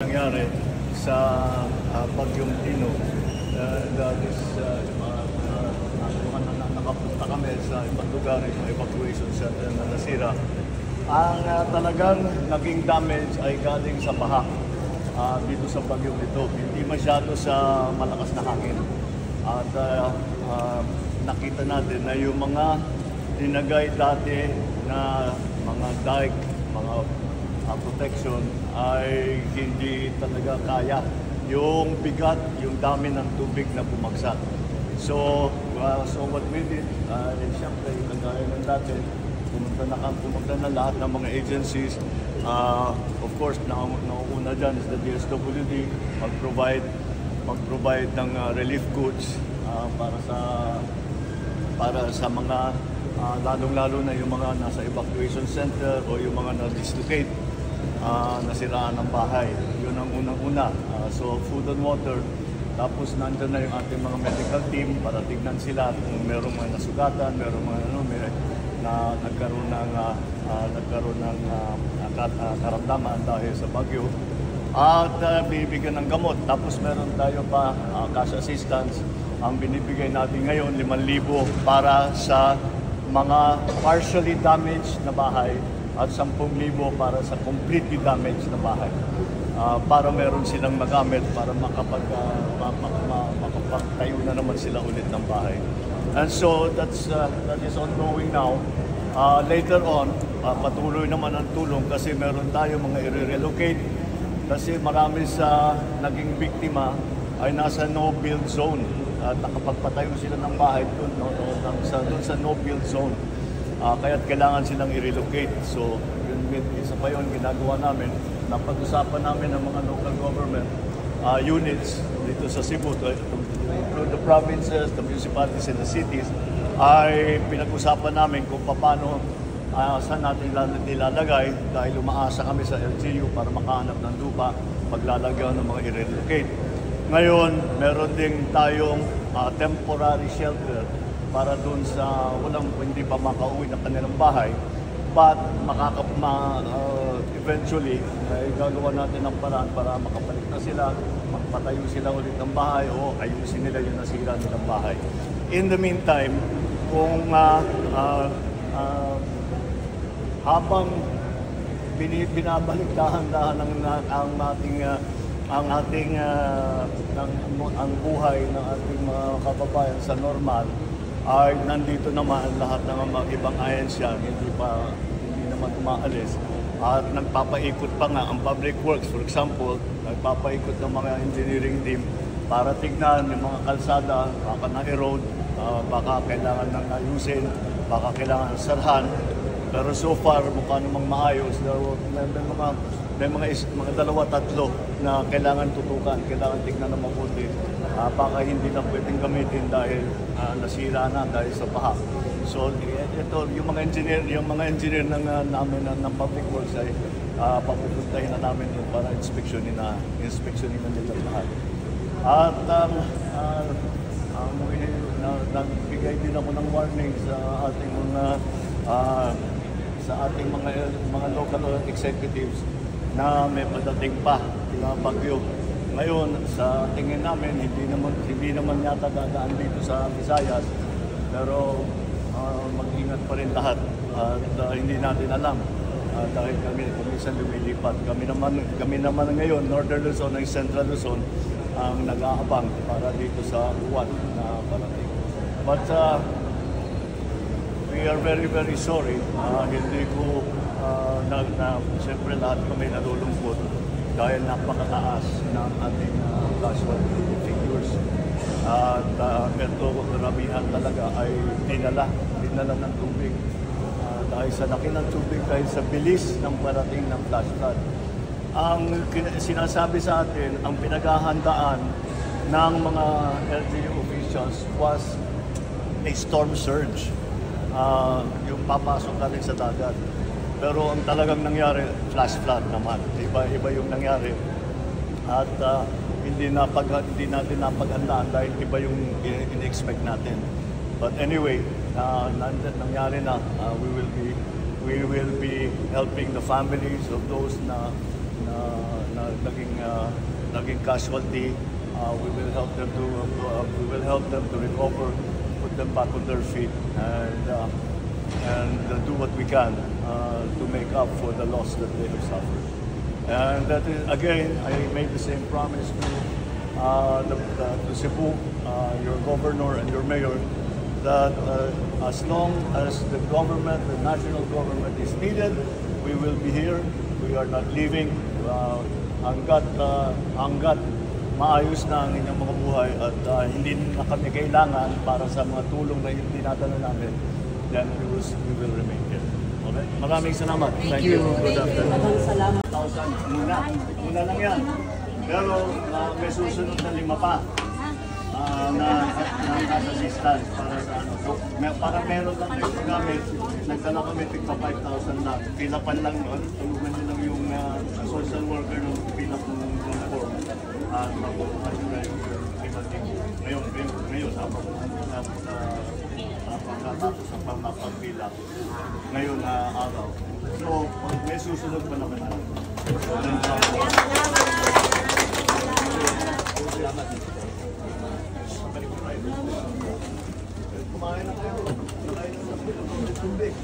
nangyari sa Bagyong Tino. Nakapunta kami sa ibang lugar, yung evacuation center na nasira. Ang talagang naging damage ay galing sa baha dito sa bagyong ito. Hindi masyado sa malakas na hangin. At nakita natin na yung mga dinagay dati na mga dike, mga protection ay hindi talaga kaya. Yung bigat, yung dami ng tubig na bumagsak. So what we did, siyempre, kagaya ng dati, pumunta na lahat ng mga agencies. Of course, nauna dyan is the DSWD, mag-provide ng relief goods para sa mga lalong-lalo na yung mga nasa evacuation center o yung mga na-dislocate, nasiraan ng bahay. Yun ang unang-una. So food and water. Tapos nandun na yung ating mga medical team para tignan sila kung merong mga nasugatan, merong mga nagkaroon ng karamdaman dahil sa bagyo. At bibigyan ng gamot. Tapos meron tayo pa cash assistance. Ang binibigay natin ngayon, 5,000 para sa mga partially damaged na bahay at 10,000 para sa completely damaged na bahay. Para meron silang magamit para makapagtayo na naman sila ulit ng bahay. And so that is ongoing now. Later on, patuloy naman ang tulong kasi meron tayo mga i-relocate kasi marami sa naging biktima ay nasa no-build zone. At nakapagpatayo sila ng bahay doon sa no-build zone. Kaya't kailangan silang i-relocate. So, isa pa yun ginagawa namin. Napag-usapan namin ng mga local government units dito sa Cebu, to include the provinces, the municipalities, and the cities, ay pinag-usapan namin kung paano saan natin nilalagay dahil umaasa kami sa LGU para makahanap ng lupa, paglalagyan ng mga i-relocate. Ngayon, meron din tayong temporary shelter para doon sa hindi pa makauwi ng kanilang bahay. But eventually, gagawa natin ng paraan para makabalik na sila, magpatayo sila ulit ng bahay o ayusin nila yung nasira nilang bahay. In the meantime, kung habang binabalik dahan-dahan ang buhay ng ating mga kababayan sa normal, ay nandito naman lahat ng mga ibang ahensya, hindi naman umaalis. At nagpapaikot pa nga ang public works, for example, nagpapaikot ng mga engineering team para tignan yung mga kalsada, baka na-erode, baka kailangan ng ayusin, baka kailangan ng sarhan. Pero so far, mukha namang maayos. May mga dalawa-tatlo na kailangan tutukan, kailangan tignan ng mabuti. Baka hindi na pwedeng gamitin dahil nasira na dahil sa baha. So ito, yung mga engineer namin ng public works ay papupuntahin na namin doon para inspeksyonin na nila lahat. At nagbigay din ako ng warning sa ating mga local executives na may padating pa na bagyo. Ngayon, sa tingin namin, hindi naman yata dadaan dito sa Visayas, pero mag-ingat pa rin lahat at hindi natin alam dahil kami minsan lumilipat. Kami naman ngayon, Northern Luzon at Central Luzon ang nag-aabang para dito sa uwan na parating. But we are very, very sorry. Hindi ko siyempre lahat kami nalulungkot dahil napakataas ng ating casualty figures. At ito, karamihan talaga ay dinala ng tubig. Dahil sa laki ng tubig, dahil sa bilis ng parating ng flash flood. Ang sinasabi sa atin, ang pinaghahandaan ng mga LGU officials was a storm surge. Yung papasok na rin sa dagat. Pero ang talagang nangyari, flash flood naman. Iba yung nangyari. At hindi natin napaghandaan dahil iba yung in-expect natin. But anyway, nangyari na. We will be helping the families of those na naging casualty. We will help them to recover, put them back on their feet, and do what we can to make up for the loss that they have suffered. And that is, again, I made the same promise to Cebu, your governor and your mayor, that as long as the government, the national government is needed, we will be here. We are not leaving hanggat maayos na ang inyong mga buhay at hindi na kami kailangan para sa mga tulong na yung dinadala namin, then we will remain here. Okay? Maraming salamat. Thank you. Good afternoon. Salamat. Muna lang yan. Pero may susunod na 5 pa na assistance para sa ano. So, para meron lang kayo magamit, nagdala kami tigpa 5,000 lang. Pilapan lang doon. Tulugan nyo lang yung social worker ng pilap ng form. At makukuha nyo na yung imating. Ngayon, pagkatapos sa pagpapagpilap. Ngayon na araw. So, may susunod pa naman na. Kumain na kayo. Kumain na kayo. Tubig.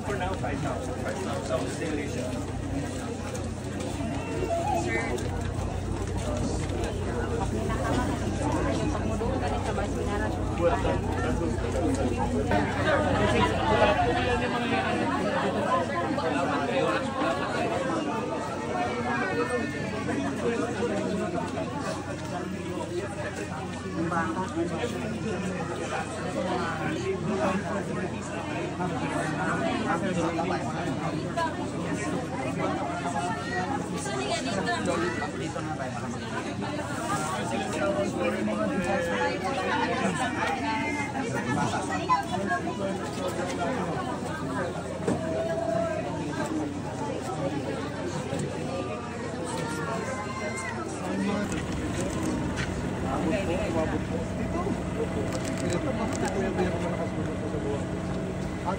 For now, 5,000. So, still is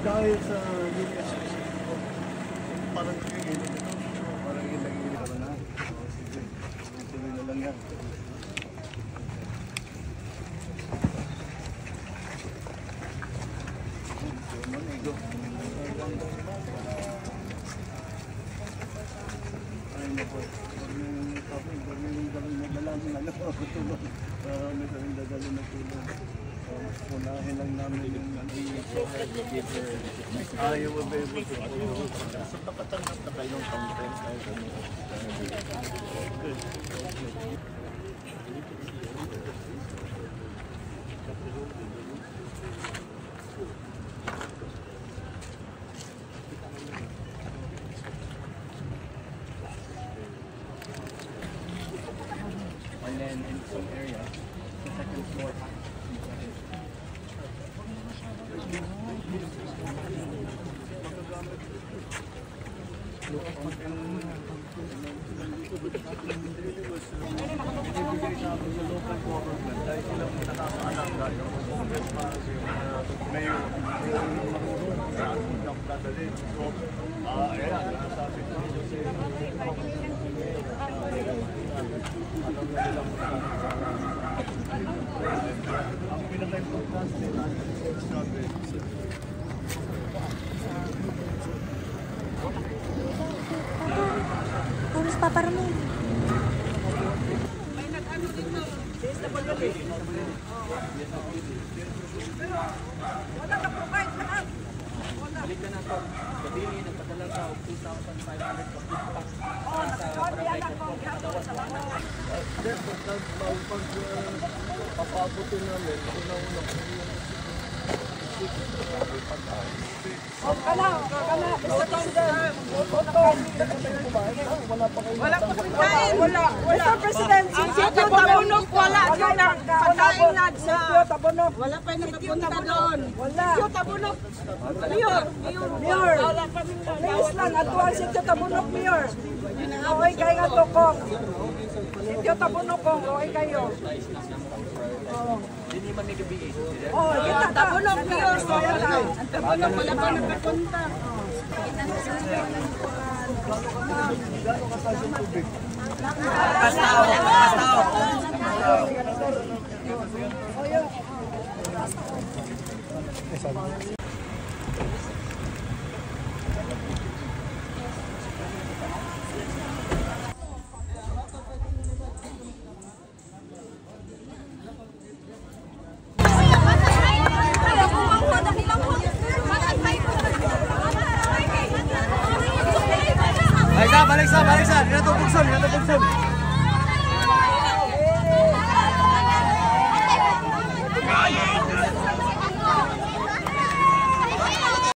dahil sa US, parang nagigilid ito. Parang nagigilid ka na. Sige, tuloy na lang yan. Ay, naku. May kaming dadalo na tulong. Unahin lang namin yung you will be able to so nakatanggap na kayo ng content and then in some area the second floor ibigay namin sa local government dahil silang nakakaalala yung congressman, yung mayor, saan yung dadalhin. So, ayan, nasabi ko kasi alam na nilang ang pinaka-importante natin sabi Puros paparami. Wala ka provide lahat. balik na nato. Kadili, nagpadala sa 2,500 pag papabutin namin, unang-unang Mr. President. Wala pa kami kain. Wala. Mr. President, si Tito Tabunok wala. Pagkain na sa... Wala pa nakapunta doon. Wala. Tito Tabunok. Mayor. Please lang, atuan si Tito Tabunok, Mayor. Okay kayo nga to kong. Si Tito Tabunok kong, okay kayo. Hindi man may gabi. Oh, Tito Tabunok, Mayor. Ang Tabunok wala pa nakapunta. Basta.